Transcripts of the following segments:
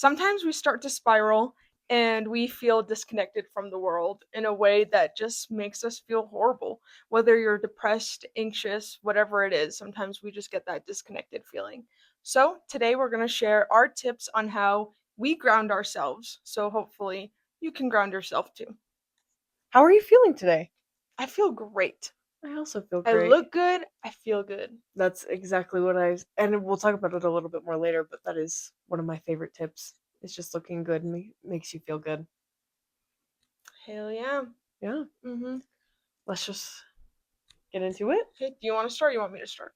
sometimes we start to spiral and we feel disconnected from the world in a way that just makes us feel horrible. Whether you're depressed, anxious, whatever it is, sometimes we just get that disconnected feeling. So, today we're going to share our tips on how we ground ourselves. So, hopefully, you can ground yourself too. How are you feeling today? I feel great. I also feel I great. look good. I feel good. That's exactly what and we'll talk about it a little bit more later, but that is one of my favorite tips. It's just looking good and makes you feel good. Hell yeah. Yeah, Mhm. let's just get into it. Okay, do you want to start? Or you want me to start?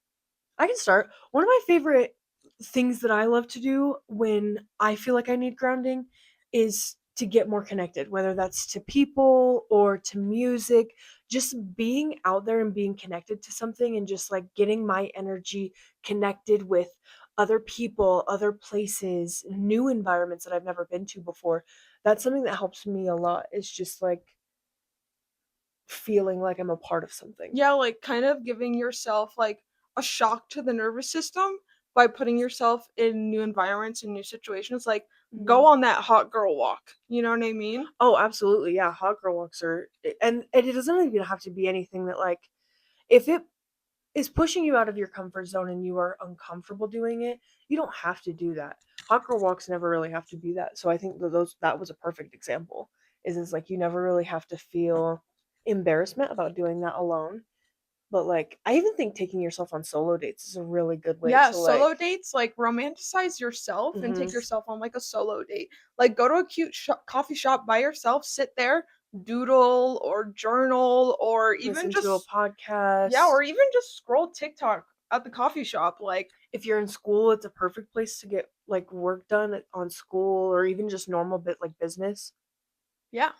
I can start. One of my favorite things that I love to do when I feel like I need grounding is to get more connected, whether that's to people or to music, just being out there and being connected to something and just like getting my energy connected with other people, other places, new environments that I've never been to before. That's something that helps me a lot. Is just like feeling like I'm a part of something. Yeah, like kind of giving yourself like a shock to the nervous system by putting yourself in new environments and new situations. Like Mhm. go on that hot girl walk. You know what I mean? Oh, absolutely. Yeah, hot girl walks are and it doesn't even have to be anything that like if it is pushing you out of your comfort zone and you are uncomfortable doing it, you don't have to do that. Hot girl walks never really have to be that. So I think that was a perfect example. Is like you never really have to feel embarrassment about doing that alone. But like I even think taking yourself on solo dates is a really good way Yeah, to like solo dates, like romanticize yourself and take mhm, yourself on like a solo date. Like go to a cute coffee shop by yourself, sit there, doodle or journal or even listen to a just yeah, podcast. or even just scroll TikTok at the coffee shop. Like If you're in school, it's a perfect place to get like work done on school or even just normal bit like business. yeah.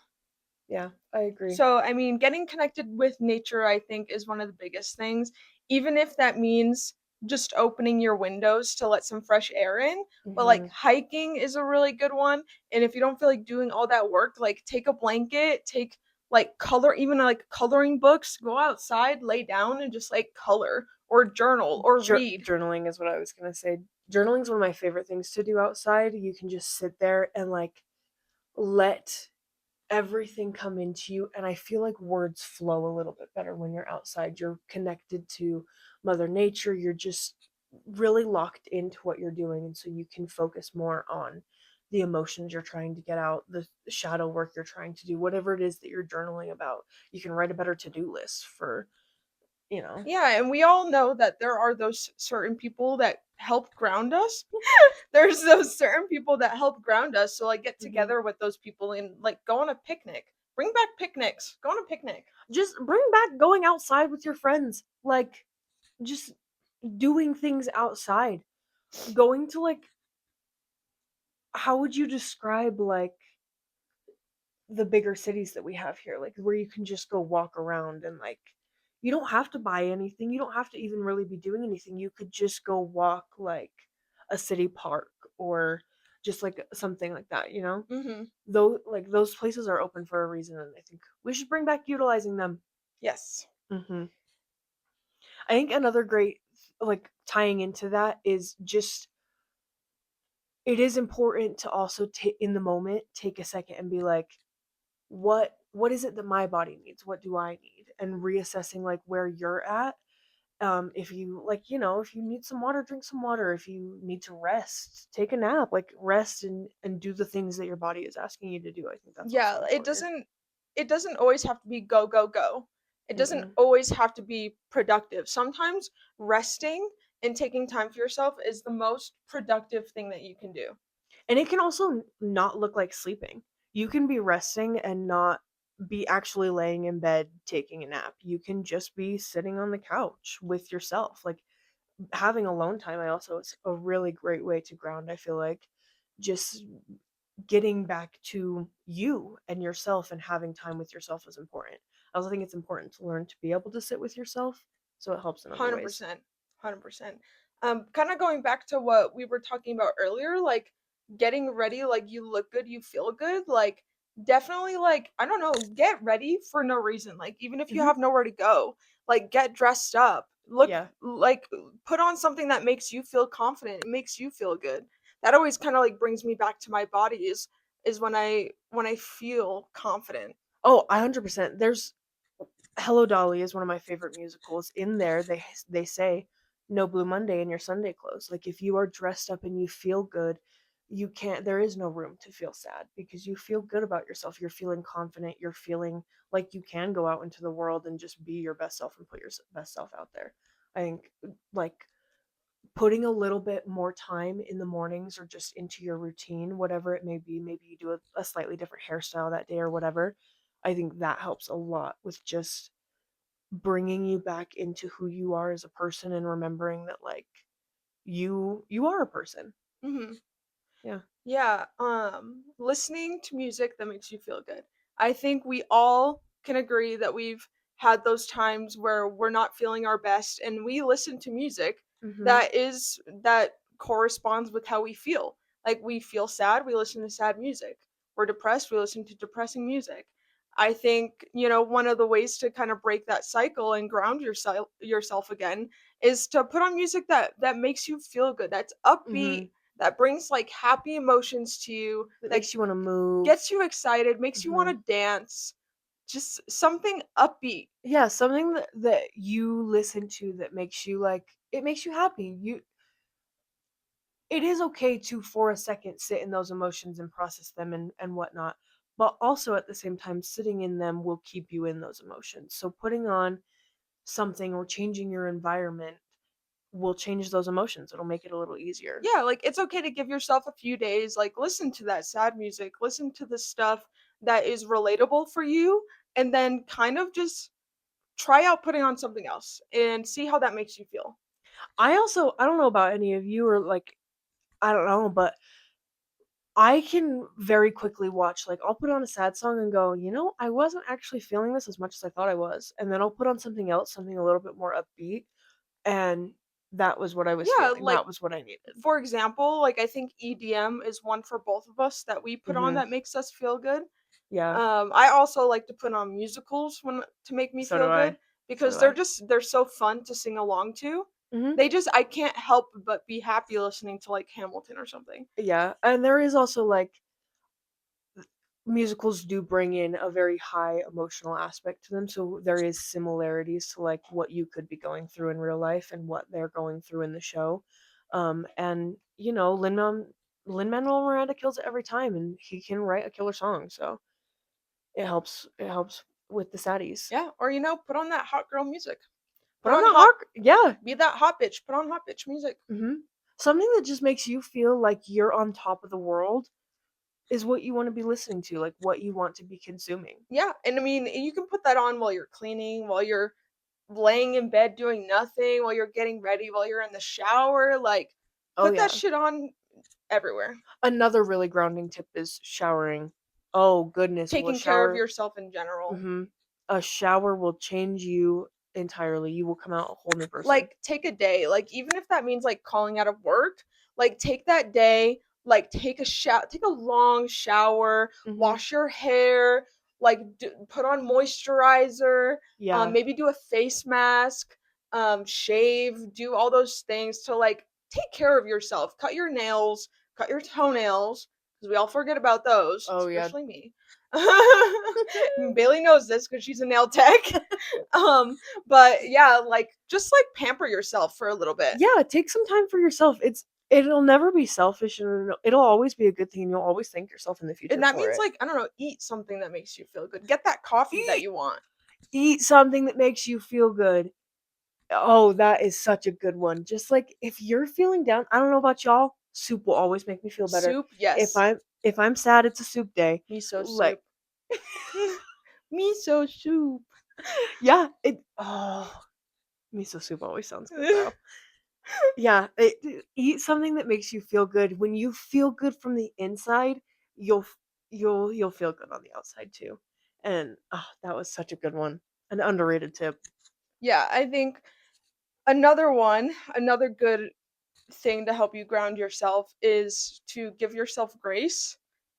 Yeah, I agree. So, I mean, getting connected with nature, I think, is one of the biggest things, even if that means just opening your windows to let some fresh air in. But like Hmm. hiking is a really good one. And if you don't feel like doing all that work, like take a blanket, take like color, even like coloring books, go outside, lay down, and just like color or journal or read. Journaling is what I was gonna say. Journaling is one of my favorite things to do outside. You can just sit there and like let everything come into you, and I feel like words flow a little bit better when you're outside. You're connected to Mother Nature. You're just really locked into what you're doing, and so you can focus more on the emotions you're trying to get out, the shadow work you're trying to do, whatever it is that you're journaling about. You can write a better to-do list for, you know. Yeah, and we all know that there are those certain people that help ground us. There's those certain people that help ground us. So like get Mhm. together with those people and like go on a picnic. Bring back picnics. Go on a picnic. Just bring back going outside with your friends, like just doing things outside, going to like how would you describe like the bigger cities that we have here, like where you can just go walk around and like you don't have to buy anything, you don't have to even really be doing anything, you could just go walk like a city park or just like something like that, you know. Mhm. Though like those places are open for a reason and I think we should bring back utilizing them. Yes. Hmm. I think another great like tying into that is just it is important to also take in the moment take a second and be like what is it that my body needs, what do I need, and reassessing like where you're at. If you like, you know, if you need some water, drink some water. If you need to rest, take a nap, like rest and do the things that your body is asking you to do. I think that's also Yeah, important. it doesn't always have to be go go go. It doesn't Mm-mm. always have to be productive. Sometimes resting and taking time for yourself is the most productive thing that you can do. And it can also not look like sleeping. You can be resting and not be actually laying in bed taking a nap. You can just be sitting on the couch with yourself. Like having alone time, I also is a really great way to ground. I feel like just getting back to you and yourself and having time with yourself is important. I also think it's important to learn to be able to sit with yourself, so it helps in other ways. 100%. 100%. Kind of going back to what we were talking about earlier, like getting ready, like you look good, you feel good, like definitely like I don't know, get ready for no reason. Like even if you Hmm. have nowhere to go, like get dressed up. Look Yeah. like put on something that makes you feel confident, it makes you feel good. that always kind of like brings me back to my body is when I feel confident. Oh, 100%. There's Hello Dolly is one of my favorite musicals. In there, they say no Blue Monday in your Sunday clothes. Like if you are dressed up and you feel good, you can't. There is no room to feel sad because you feel good about yourself. You're feeling confident. You're feeling like you can go out into the world and just be your best self and put your best self out there. I think like putting a little bit more time in the mornings or just into your routine, whatever it may be. Maybe you do a slightly different hairstyle that day or whatever. I think that helps a lot with just bringing you back into who you are as a person and remembering that like you are a person. Hmm. Yeah. Yeah, listening to music that makes you feel good. I think we all can agree that we've had those times where we're not feeling our best and we listen to music Mhm. that corresponds with how we feel. Like we feel sad, we listen to sad music. We're depressed, we listen to depressing music. I think, one of the ways to kind of break that cycle and ground yourself again is to put on music that makes you feel good. That's upbeat, Mhm. that brings like happy emotions to you, That that makes you want to move. gets you excited, makes you want Mhm. to dance, just something upbeat. Yeah, something that you listen to that makes you like it makes you happy. It is okay to for a second sit in those emotions and process them and whatnot. But also at the same time, sitting in them will keep you in those emotions. So putting on something or changing your environment will change those emotions. It'll make it a little easier. Yeah, like it's okay to give yourself a few days, like listen to that sad music, listen to the stuff that is relatable for you, and then kind of just try out putting on something else and see how that makes you feel. I don't know about any of you or like I don't know, but I can very quickly watch like I'll put on a sad song and go, you know, I wasn't actually feeling this as much as I thought I was. And then I'll put on something else, something a little bit more upbeat, and that was what I was Yeah, feeling. like That was what I needed. for example, like I think EDM is one for both of us that we put on Mhm. that makes us feel good. Yeah. I also like to put on musicals when to make me So do feel good I. So because do I. they're so fun to sing along to. Mhm. I can't help but be happy listening to like Hamilton or something. Yeah. And there is also like musicals do bring in a very high emotional aspect to them, so there is similarities to like what you could be going through in real life and what they're going through in the show. And you know, Lin Manuel Miranda kills it every time, and he can write a killer song, so it helps. It helps with the saddies. Yeah, or put on that hot girl music. Put But on on the hot hawk, yeah. Be that hot bitch. Put on hot bitch music. Something that just makes you feel like you're on top of the world is what you want to be listening to, like what you want to be consuming. Yeah, and I mean, you can put that on while you're cleaning, while you're laying in bed doing nothing, while you're getting ready, while you're in the shower, like Oh put that yeah. shit on everywhere. Another really grounding tip is showering. Oh goodness, will a Taking care of shower yourself in general. mhm. A shower will change you entirely. You will come out a whole new person. Like take a day, like even if that means like calling out of work, like take that day, like take a long shower, Mhm. wash your hair, like put on moisturizer, Yeah. maybe do a face mask, shave, do all those things to like take care of yourself. Cut your nails, cut your toenails, because we all forget about those, Oh yeah. especially me. Bailey knows this because she's a nail tech. um but yeah, like just like pamper yourself for a little bit. Yeah, take some time for yourself. It'll never be selfish and it'll always be a good thing. You'll always thank yourself in the And future that for means it. like, I don't know, eat something that makes you feel good. Get that coffee that Eat you want. eat something that makes you feel good. Oh, that is such a good one. Just like if you're feeling down, I don't know about y'all, soup will always make me feel better. Soup, If yes. I'm sad, it's a soup day. Miso Like soup. Miso soup. yeah, miso soup always sounds good though. Yeah, eat something that makes you feel good. When you feel good from the inside, you'll you'll feel good on the outside too. And that was such a good one. An underrated tip. Yeah, I think another good thing to help you ground yourself is to give yourself grace.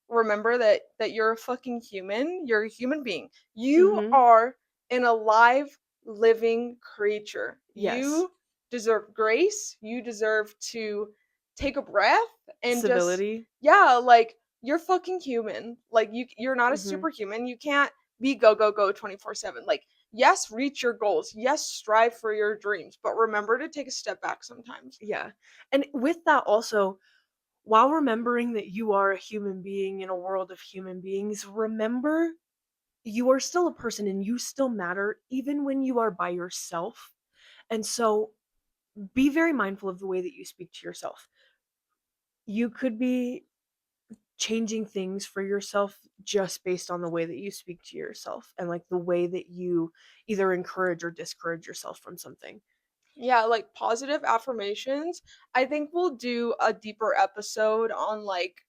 Remember that you're a fucking human. You're a human being. You Mhm. are an alive living creature. Yes. You deserve grace. You deserve to take a breath and just, Civility. yeah, like, you're fucking human. Like, you're not a Mhm. superhuman. You can't be go, go, go 24/7. Like, yes, reach your goals. Yes, strive for your dreams, but remember to take a step back sometimes. Yeah. And with that also, while remembering that you are a human being in a world of human beings, remember you are still a person and you still matter even when you are by yourself. And so be very mindful of the way that you speak to yourself. You could be changing things for yourself just based on the way that you speak to yourself and like the way that you either encourage or discourage yourself from something. Yeah, like positive affirmations. I think we'll do a deeper episode on like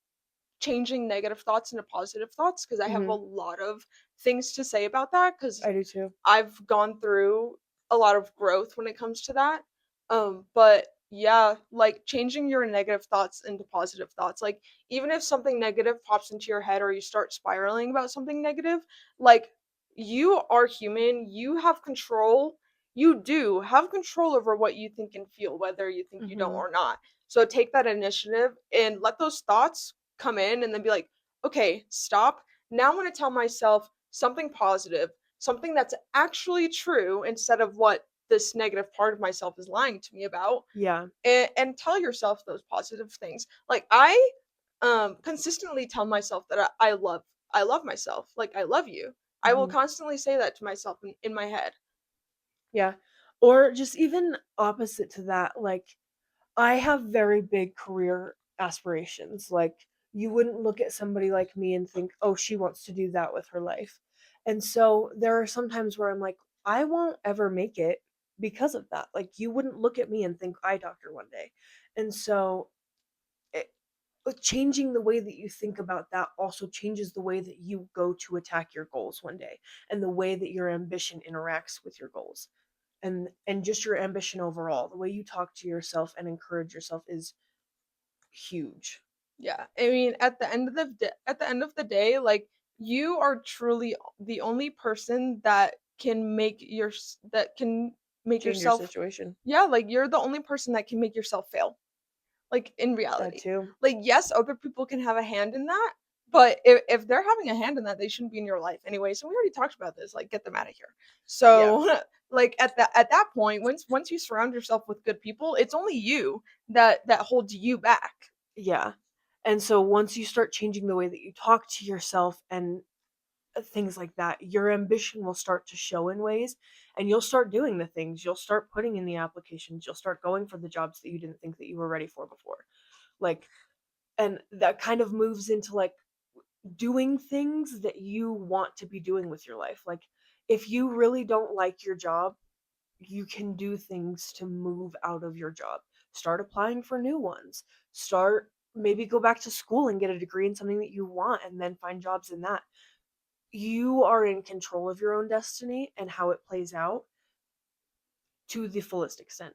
changing negative thoughts into positive thoughts because I have a Mhm. lot of things to say about that because I do too. I've gone through a lot of growth when it comes to that. But yeah, like changing your negative thoughts into positive thoughts. Like even if something negative pops into your head or you start spiraling about something negative, like you are human, you have control. You do have control over what you think and feel, whether you think you don't Mhm. or not. So take that initiative and let those thoughts come in and then be like, okay, stop. Now I'm going to tell myself something positive, something that's actually true instead of what this negative part of myself is lying to me about, Yeah. and tell yourself those positive things. Like I consistently tell myself that I love myself. Like I love you. I will Mhm. constantly say that to myself in my head. Yeah. Or just even opposite to that, like I have very big career aspirations. Like, you wouldn't look at somebody like me and think, oh, she wants to do that with her life. And so there are some times where I'm like, I won't ever make it because of that. Like, you wouldn't look at me and think eye doctor one day. And so, it, changing the way that you think about that also changes the way that you go to attack your goals one day and the way that your ambition interacts with your goals and just your ambition overall. The way you talk to yourself and encourage yourself is huge. Yeah. I mean, at the end of the day, like you are truly the only person that can that can make Change your yourself, situation. yeah, like you're the only person that can make yourself fail. Like in That reality. too. Like yes, other people can have a hand in that, but if they're having a hand in that, they shouldn't be in your life anyway. So we already talked about this. Like get them out of here. Yeah. So like at that point, once you surround yourself with good people, it's only you that holds you back. Yeah. And so once you start changing the way that you talk to yourself and things like that, your ambition will start to show in ways and you'll start doing the things. You'll start putting in the applications. You'll start going for the jobs that you didn't think that you were ready for before. Like, and that kind of moves into like doing things that you want to be doing with your life. Like, if you really don't like your job, you can do things to move out of your job. Start applying for new ones. Start maybe go back to school and get a degree in something that you want and then find jobs in that. You are in control of your own destiny and how it plays out to the fullest extent.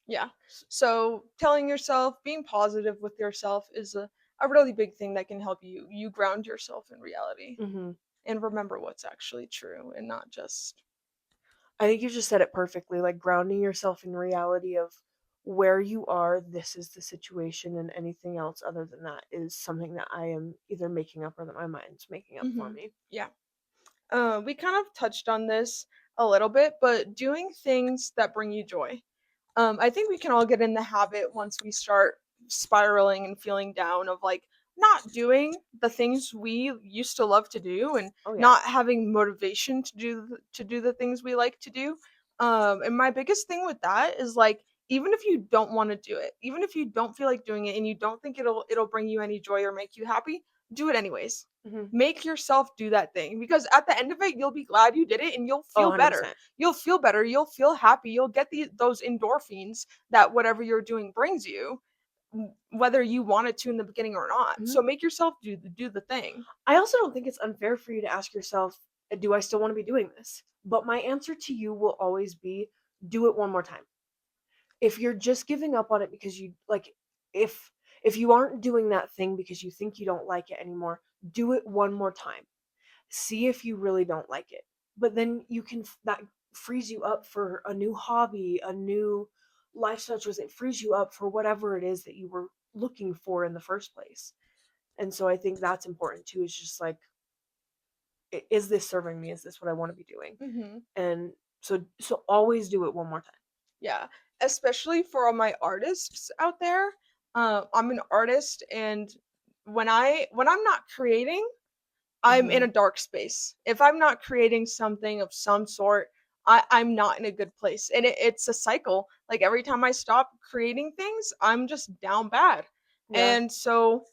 Yeah. So telling yourself, being positive with yourself is a really big thing that can help you ground yourself in reality Mhm. and remember what's actually true and not just. I think you just said it perfectly, like grounding yourself in reality of where you are, this is the situation, and anything else other than that is something that I am either making up or that my mind's making up for me. Yeah. We kind of touched on this a little bit, but doing things that bring you joy. I think we can all get in the habit once we start spiraling and feeling down of like not doing the things we used to love to do and Oh yeah. not having motivation to do the things we like to do. And my biggest thing with that is like even if you don't want to do it, even if you don't feel like doing it and you don't think it'll bring you any joy or make you happy, do it anyways. Mhm. Make yourself do that thing because at the end of it you'll be glad you did it and you'll Oh, feel better. 100%. You'll feel better, you'll feel happy, you'll get those endorphins that whatever you're doing brings you, whether you wanted to in the beginning or not. Mhm. So make yourself do the thing. I also don't think it's unfair for you to ask yourself, do I still want to be doing this? But my answer to you will always be, do it one more time. If you're just giving up on it because you like if if you aren't doing that thing because you think you don't like it anymore, do it one more time. See if you really don't like it. But then you can that frees you up for a new hobby, a new lifestyle choice. It frees you up for whatever it is that you were looking for in the first place. And so I think that's important too. Is just like, is this serving me? Is this what I want to be doing? Mhm. And so always do it one more time. Yeah, especially for all my artists out there. I'm an artist, and when I'm not creating, I'm in a Hmm. dark space. If I'm not creating something of some sort, I'm not in a good place. And it's a cycle. Like every time I stop creating things, I'm just down bad. Yeah. And so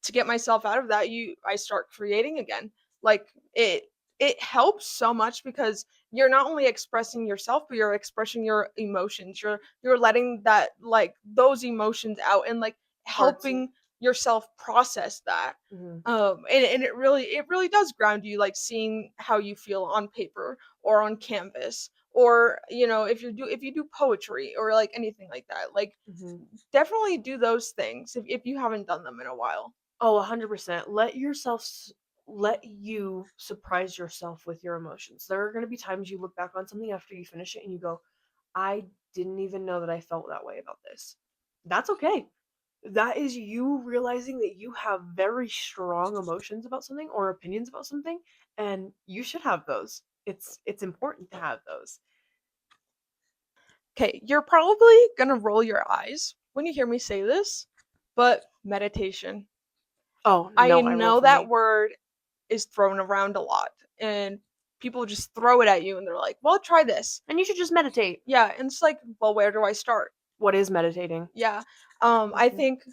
to get myself out of that, you I start creating again. Like it helps so much because you're not only expressing yourself, but you're expressing your emotions. You're letting that like those emotions out and like Parts of. helping yourself process that. Hmm. And it really does ground you, like seeing how you feel on paper or on canvas, or if you do poetry or like anything like that, like Hmm. definitely do those things if you haven't done them in a while. Oh, 100%. Let you surprise yourself with your emotions. There are going to be times you look back on something after you finish it and you go, I didn't even know that I felt that way about this. That's okay. That is you realizing that you have very strong emotions about something or opinions about something, and you should have those. It's important to have those. Okay, you're probably gonna roll your eyes when you hear me say this, but meditation. Oh, I no, I roll know for that me. word is thrown around a lot, and people just throw it at you and they're like, well, try this. And you should just meditate. Yeah, and it's like, well, where do I start? What is meditating? Yeah. I Mhm. think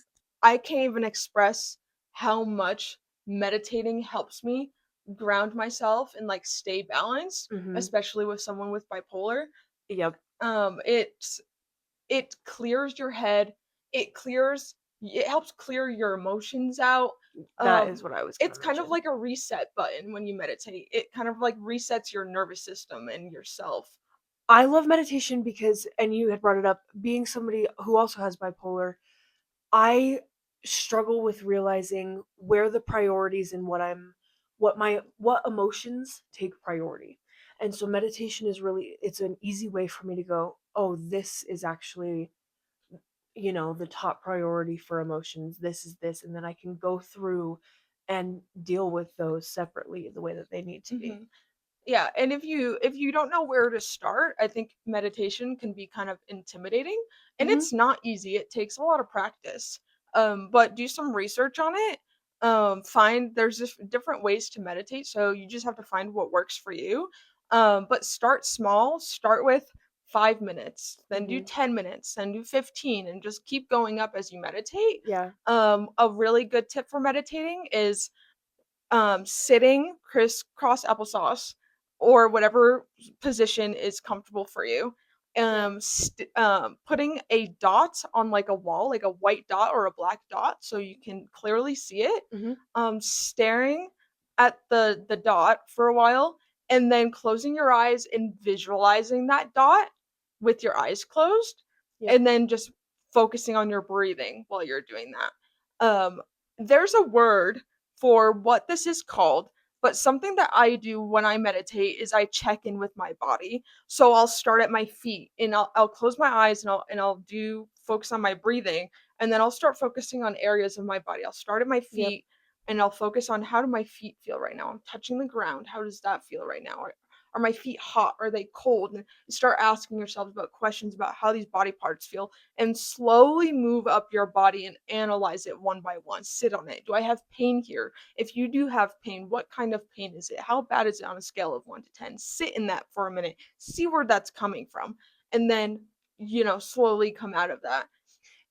I can't even express how much meditating helps me ground myself and like stay balanced, Mhm. especially with someone with bipolar. Yep. It's it clears your head, it helps clear your emotions out. That is Um, what I was going it's to kind of mention. like a reset button when you meditate. It kind of like resets your nervous system and yourself. I love meditation because, and you had brought it up, being somebody who also has bipolar, I struggle with realizing where the priorities and what emotions take priority. And so meditation is really, it's an easy way for me to go, oh, this is actually, the top priority for emotions. This is this. And then I can go through and deal with those separately the way that they need to be. Mhm. Yeah, and if you don't know where to start, I think meditation can be kind of intimidating, and Hmm. it's not easy. It takes a lot of practice. But do some research on it. Find there's just different ways to meditate, so you just have to find what works for you. But start small. Start with 5 minutes, then do Hmm. 10 minutes, then do 15, and just keep going up as you meditate. Yeah. A really good tip for meditating is sitting crisscross applesauce or whatever position is comfortable for you. Yep. Putting a dot on like a wall, like a white dot or a black dot, so you can clearly see it. Hmm. Staring at the dot for a while, and then closing your eyes and visualizing that dot with your eyes closed, Yep. and then just focusing on your breathing while you're doing that. There's a word for what this is called, but something that I do when I meditate is I check in with my body. So I'll start at my feet and I'll close my eyes and I'll do focus on my breathing, and then I'll start focusing on areas of my body. I'll start at my Yep. feet and I'll focus on how do my feet feel right now. I'm touching the ground. How does that feel right now? Are my feet hot? Are they cold? And start asking yourselves about questions about how these body parts feel, and slowly move up your body and analyze it one by one. Sit on it. Do I have pain here? If you do have pain, what kind of pain is it? How bad is it on a scale of 1 to 10? Sit in that for a minute. See where that's coming from. And then, slowly come out of that.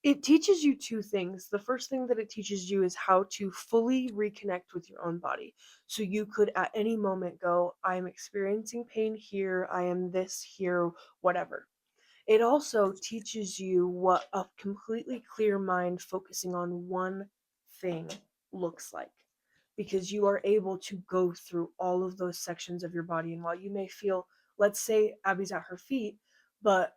It teaches you two things. The first thing that it teaches you is how to fully reconnect with your own body. So you could at any moment go, I'm experiencing pain here, I am this here, whatever. It also teaches you what a completely clear mind focusing on one thing looks like. Because you are able to go through all of those sections of your body. And while you may feel, let's say Abby's at her feet, but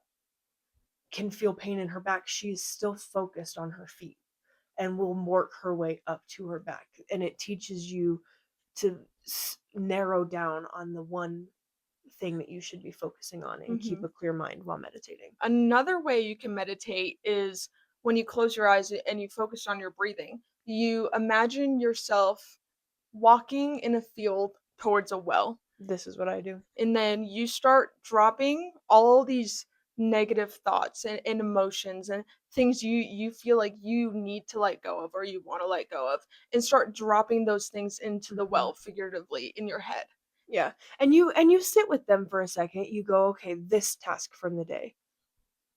can feel pain in her back, she is still focused on her feet and will work her way up to her back. And it teaches you to narrow down on the one thing that you should be focusing on and keep Mhm. a clear mind while meditating. Another way you can meditate is when you close your eyes and you focus on your breathing, you imagine yourself walking in a field towards a well, This is what I do. and then you start dropping all these negative thoughts and emotions and things you feel like you need to let go of or you want to let go of, and start dropping those things into the Mhm. well figuratively in your head. Yeah, and you sit with them for a second, you go, "Okay, this task from the day.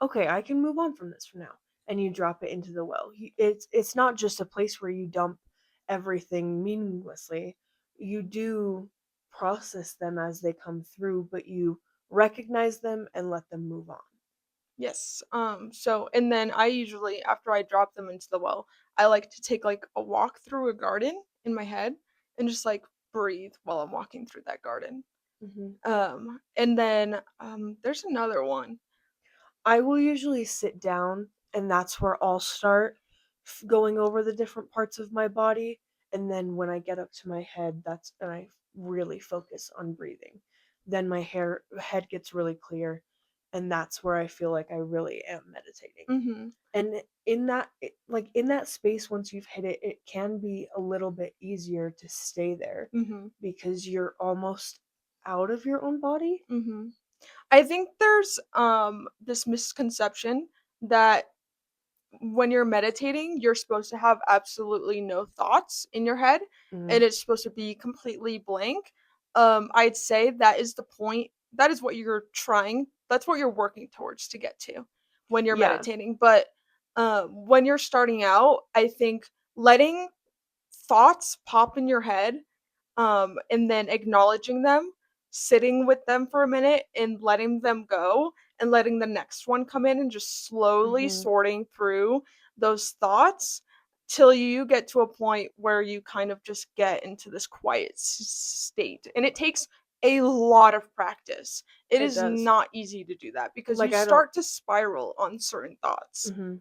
Okay, I can move on from this from now," and you drop it into the well. It's not just a place where you dump everything meaninglessly. You do process them as they come through, but you recognize them and let them move on. Yes. So and then I usually, after I drop them into the well, I like to take like a walk through a garden in my head and just like breathe while I'm walking through that garden. Mhm. And then there's another one. I will usually sit down, and that's where I'll start going over the different parts of my body. And then when I get up to my head, that's when I really focus on breathing. Then my head gets really clear, and that's where I feel like I really am meditating. Mhm. And in that, like in that space, once you've hit it, it can be a little bit easier to stay there Mhm. because you're almost out of your own body. Mhm. I think there's this misconception that when you're meditating, you're supposed to have absolutely no thoughts in your head Mm, and it's supposed to be completely blank. I'd say that is the point. That is what you're trying. That's what you're working towards to get to when you're yeah. meditating. But when you're starting out, I think letting thoughts pop in your head, and then acknowledging them, sitting with them for a minute and letting them go, and letting the next one come in and just slowly Hmm. sorting through those thoughts till you get to a point where you kind of just get into this quiet state. And it takes a lot of practice. It It is does. not easy to do that because you Like I don't. start to spiral on certain thoughts. Mhm.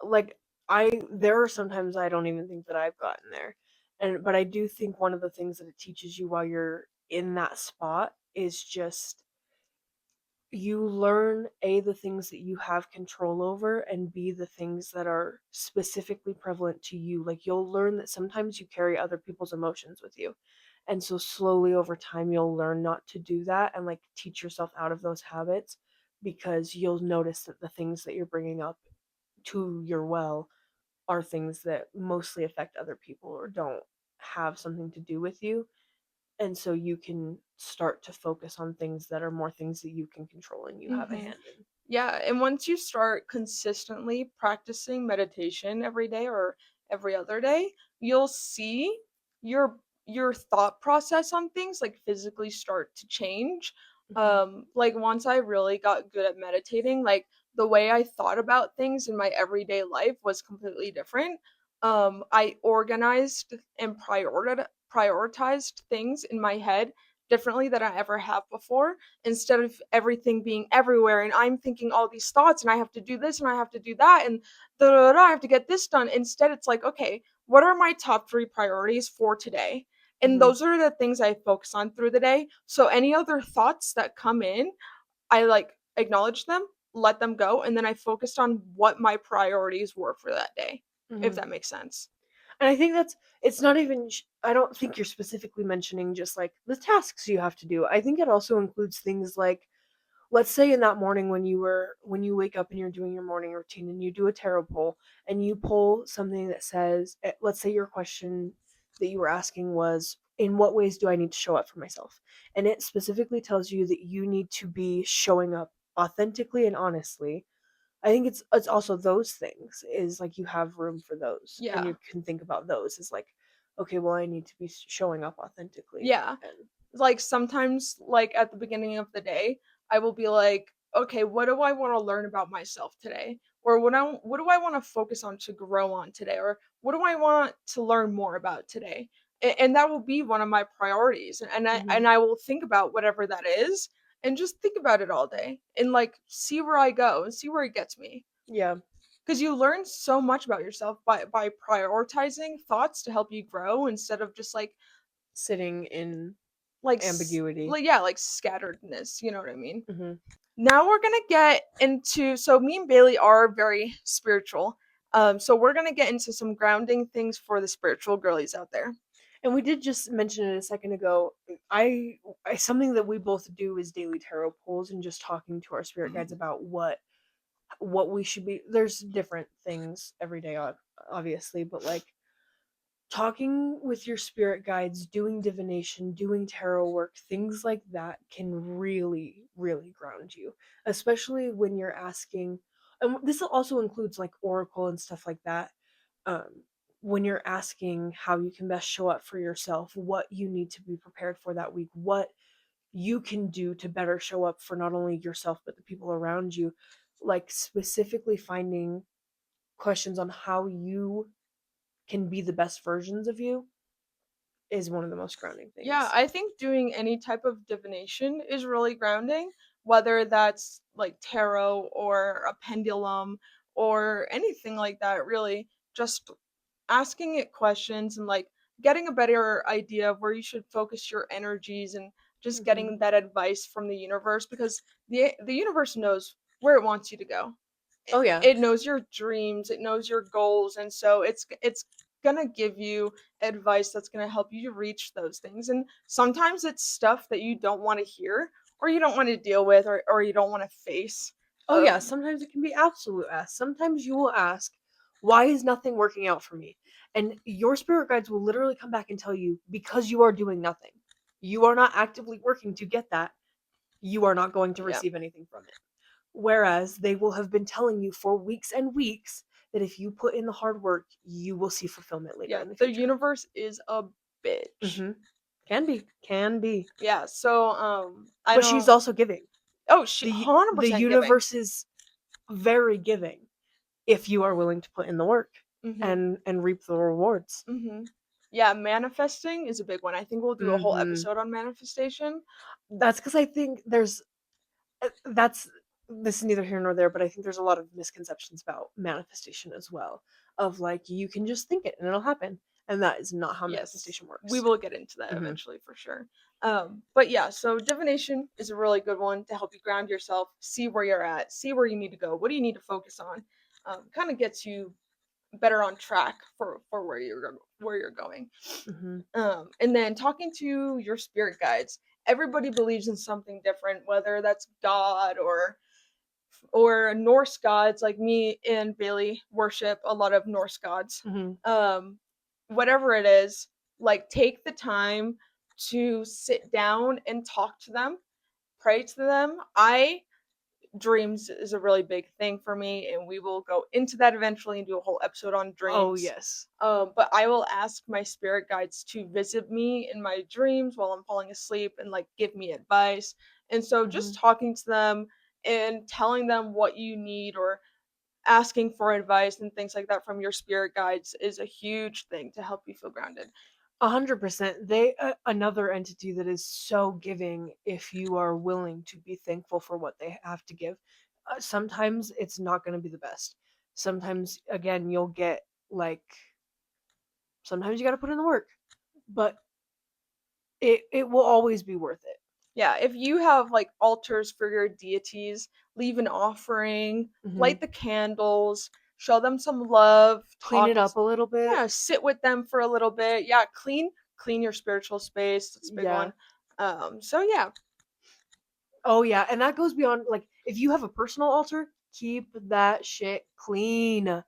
Like, I there are sometimes I don't even think that I've gotten there, and but I do think one of the things that it teaches you while you're in that spot is just you learn A, the things that you have control over, and B, the things that are specifically prevalent to you. Like, you'll learn that sometimes you carry other people's emotions with you, and so slowly over time, you'll learn not to do that and, like, teach yourself out of those habits because you'll notice that the things that you're bringing up to your well are things that mostly affect other people or don't have something to do with you. And so you can start to focus on things that are more things that you can control and you have a Mhm. hand in. Yeah, and once you start consistently practicing meditation every day or every other day, you'll see your your thought process on things like physically start to change. Mhm. Like once I really got good at meditating, like the way I thought about things in my everyday life was completely different. I organized and prioritized things in my head differently than I ever have before, instead of everything being everywhere and I'm thinking all these thoughts and I have to do this and I have to do that and da, da, da, I have to get this done. Instead, it's like, okay, what are my top 3 priorities for today? And Mhm. those are the things I focus on through the day. So any other thoughts that come in, I like acknowledge them, let them go, and then I focused on what my priorities were for that day, if Mhm. that makes sense. And I think that's it's not even I don't think you're specifically mentioning just like the tasks you have to do. I think it also includes things like let's say in that morning when you wake up and you're doing your morning routine and you do a tarot pull and you pull something that says let's say your question that you were asking was in what ways do I need to show up for myself, and it specifically tells you that you need to be showing up authentically and honestly. I think it's also those things is like you have room for those and Yeah. you can think about those as like okay, well I need to be showing up authentically Yeah. and Like sometimes like at the beginning of the day, I will be like, okay, what do I want to learn about myself today? Or what do I want to focus on to grow on today? Or what do I want to learn more about today? And that will be one of my priorities. mhm, And I will think about whatever that is and just think about it all day and like see where I go and see where it gets me. yeah, Because you learn so much about yourself by prioritizing thoughts to help you grow instead of just like sitting in. like Ambiguity. like yeah, like scatteredness, you know what I mean? Hmm. Now we're gonna get into, so me and Bailey are very spiritual. So we're gonna get into some grounding things for the spiritual girlies out there. And we did just mention it a second ago. I something that we both do is daily tarot pulls and just talking to our spirit guides about what we should be. There's different things every day, obviously, but like talking with your spirit guides, doing divination, doing tarot work, things like that can really, really ground you, especially when you're asking. And this also includes like oracle and stuff like that. Um, when you're asking how you can best show up for yourself, what you need to be prepared for that week, what you can do to better show up for not only yourself but the people around you, like specifically finding questions on how you can be the best versions of you is one of the most grounding Yeah, things. I think doing any type of divination is really grounding, whether that's like tarot or a pendulum or anything like that, really. Just asking it questions and like getting a better idea of where you should focus your energies and just Hmm. getting that advice from the universe, because the universe knows where it wants you to go. Oh yeah. It knows your dreams, it knows your goals, and so it's gonna give you advice that's gonna help you to reach those things. And sometimes it's stuff that you don't want to hear, or you don't want to deal with, or you don't want to face. Oh yeah, um sometimes it can be absolute ass. Sometimes you will ask, why is nothing working out for me? And your spirit guides will literally come back and tell you, because you are doing nothing. You are not actively working to get that. You are not going to yeah, receive anything from it. Whereas they will have been telling you for weeks and weeks that if you put in the hard work, you will see fulfillment later yeah, in the the future. universe is a bitch. Hmm. Can be, can be. Yeah, so I But she's don't. also giving. Oh, she the The 100% giving. universe is very giving if you are willing to put in the work Mhm. and reap the rewards. Mhm. Yeah, manifesting is a big one. I think we'll do a whole Hmm. episode on manifestation. That's because I think that's this is neither here nor there, but I think there's a lot of misconceptions about manifestation as well. Of like you can just think it and it'll happen, and that is not how Yes, manifestation we works. will get into that Hmm. eventually for sure. But yeah, so divination is a really good one to help you ground yourself, see where you're at, see where you need to go, what do you need to focus on. Kind of gets you better on track for where you're going. Hmm. And then talking to your spirit guides. Everybody believes in something different, whether that's God or Norse gods. Like me and Bailey worship a lot of Norse gods. Hmm. Um, Whatever it is, like take the time to sit down and talk to them, pray to them. I Dreams is a really big thing for me, and we will go into that eventually and do a whole episode on Oh dreams. yes. But I will ask my spirit guides to visit me in my dreams while I'm falling asleep and like give me advice. And so Hmm. just talking to them and telling them what you need, or asking for advice and things like that from your spirit guides, is a huge thing to help you feel grounded. 100%. They another entity that is so giving if you are willing to be thankful for what they have to give. Sometimes it's not going to be the best. Sometimes again you'll get like sometimes you got to put in the work, but it will always be worth it. Yeah, if you have like altars for your deities, leave an offering, Hmm. light the candles, show them some love, Clean it talk, up a little bit. yeah, sit with them for a little bit. Yeah, clean your spiritual space. That's a big Yeah. one. So yeah. Oh yeah, and that goes beyond like if you have a personal altar, keep that shit clean.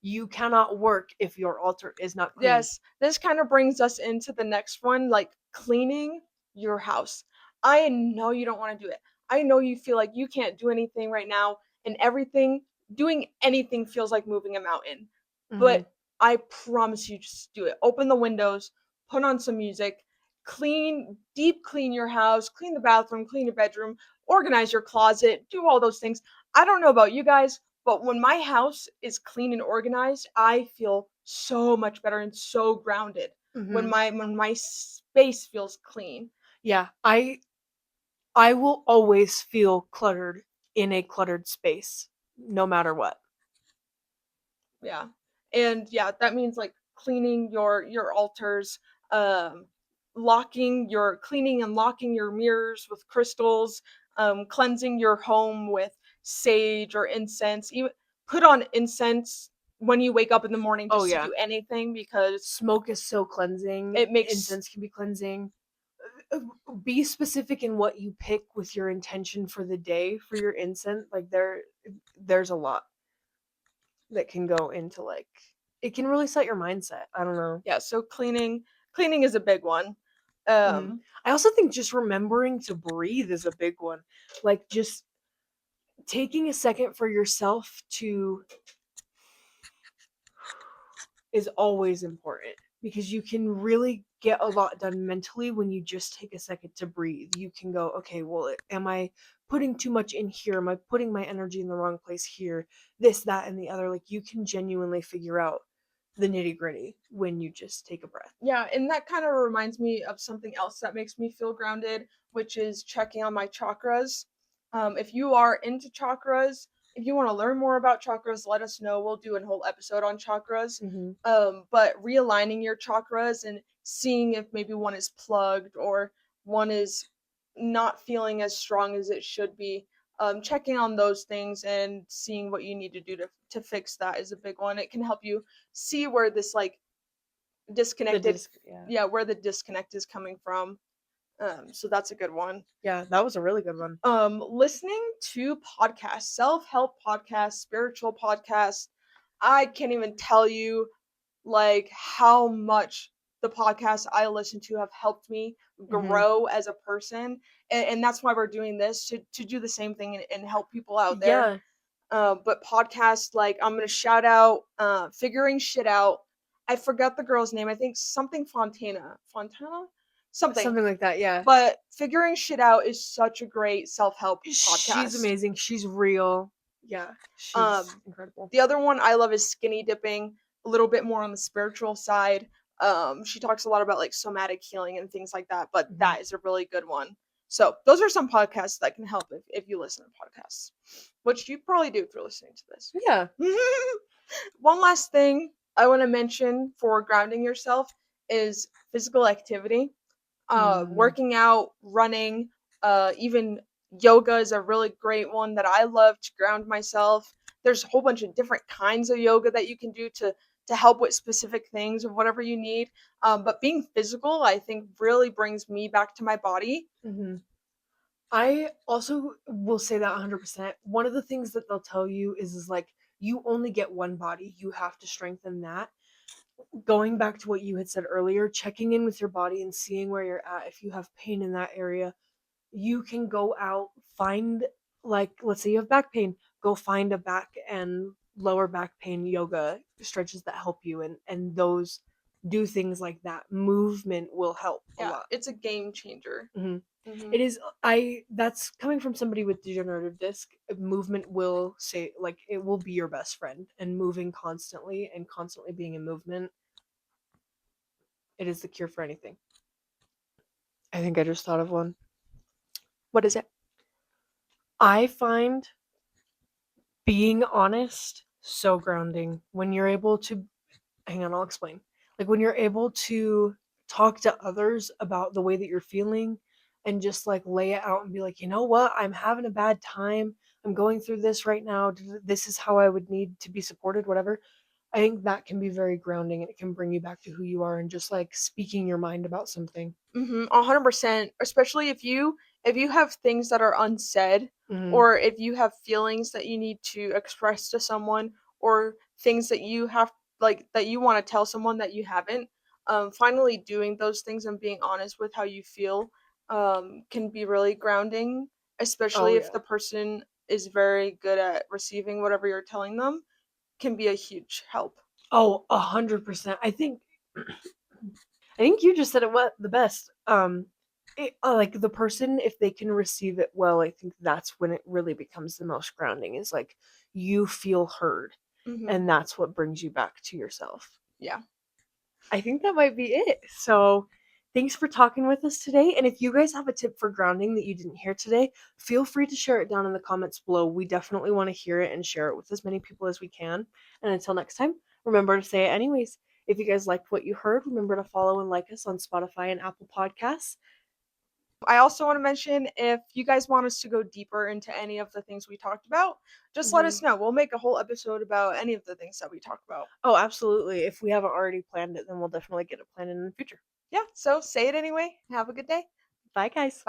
You cannot work if your altar is not clean. Yes, this kind of brings us into the next one, like cleaning your house. I know you don't want to do it. I know you feel like you can't do anything right now, and doing anything feels like moving a mountain. Hmm. But I promise you, just do it. Open the windows, put on some music, deep clean your house, clean the bathroom, clean your bedroom, organize your closet, do all those things. I don't know about you guys, but when my house is clean and organized, I feel so much better and so grounded Hmm. when my space feels clean. Yeah, I will always feel cluttered in a cluttered space, no matter what. Yeah. And yeah, that means like cleaning your altars, um cleaning and locking your mirrors with crystals, cleansing your home with sage or incense. Even put on incense when you wake up in the morning Oh just to yeah. do anything because Smoke is so cleansing. it makes Incense can be cleansing. Be specific in what you pick with your intention for the day for your incense. Like there's a lot that can go into like it can really set your mindset. I don't know. yeah, so cleaning is a big one. Mhm. Um I also think just remembering to breathe is a big one. Like just taking a second for yourself to is always important because you can really get a lot done mentally when you just take a second to breathe. You can go, okay, well, am I putting too much in here? Am I putting my energy in the wrong place here? This, that, and the other. Like you can genuinely figure out the nitty gritty when you just take a breath. Yeah, and that kind of reminds me of something else that makes me feel grounded, which is checking on my chakras. If you are into chakras, if you want to learn more about chakras, let us know. We'll do a whole episode on chakras. Mm-hmm. But realigning your chakras and seeing if maybe one is plugged or one is not feeling as strong as it should be. Checking on those things and seeing what you need to do to fix that is a big one. It can help you see where this like The disconnected disc, yeah. yeah, where the disconnect is coming from. So that's a good one. Yeah, that was a really good one. Listening to podcasts, self-help podcasts, spiritual podcasts. I can't even tell you like how much the podcasts I listen to have helped me Mm-hmm. grow as a person. And that's why we're doing this to do the same thing and help people out there. Yeah, But podcasts like I'm gonna shout out Figuring Shit Out. I forgot the girl's name. I think something Fontana? Something. something like that. Yeah, But Figuring Shit Out is such a great self-help she's podcast. amazing. She's real. Yeah, she's Um incredible. the other one I love is Skinny Dipping, a little bit more on the spiritual side. She talks a lot about like somatic healing and things like that, but Mm-hmm. that is a really good one. So those are some podcasts that can help if you listen to podcasts, which you probably do if you're listening to this. Yeah. One last thing I want to mention for grounding yourself is physical activity. Mm. Working out, running, even yoga is a really great one that I love to ground myself. There's a whole bunch of different kinds of yoga that you can do to help with specific things or whatever you need. But being physical, I think, really brings me back to my body. Hmm. I also will say that 100%. One of the things that they'll tell you is like you only get one body. You have to strengthen that. Going back to what you had said earlier, checking in with your body and seeing where you're at. If you have pain in that area, you can go out, find like let's say you have back pain, go find a back and lower back pain yoga stretches that help you and those do things like that. Movement will help a Yeah, lot. it's a game changer. Hmm. Hmm. It is I that's coming from somebody with degenerative disc. Movement will say like it will be your best friend and moving constantly and constantly being in movement. It is the cure for anything. I think I just thought of one. What is it? I find being honest so grounding when you're able to hang on, I'll explain. Like when you're able to talk to others about the way that you're feeling and just like lay it out and be like, you know what, I'm having a bad time, I'm going through this right now, this is how I would need to be supported, whatever. I think that can be very grounding and it can bring you back to who you are and just like speaking your mind about something. 100%. Especially if you have things that are unsaid, Hmm. or if you have feelings that you need to express to someone, or things that you have like that you want to tell someone that you haven't. Finally doing those things and being honest with how you feel can be really grounding, Oh especially if yeah. the person is very good at receiving whatever you're telling them. Can be a huge help. Oh, 100%. I think you just said it what the best. Like the person, if they can receive it well, I think that's when it really becomes the most grounding. Is like you feel heard, Hmm. and that's what brings you back to yourself. Yeah. I think that might be it. So, thanks for talking with us today. And if you guys have a tip for grounding that you didn't hear today, feel free to share it down in the comments below. We definitely want to hear it and share it with as many people as we can. And until next time, remember to say it anyways. If you guys liked what you heard, remember to follow and like us on Spotify and Apple Podcasts. I also want to mention if you guys want us to go deeper into any of the things we talked about, just let us Mhm. know. We'll make a whole episode about any of the things that we talked about. Oh, absolutely. If we haven't already planned it, then we'll definitely get it planned in the future. Yeah, so say it anyway. Have a good day. Bye, guys.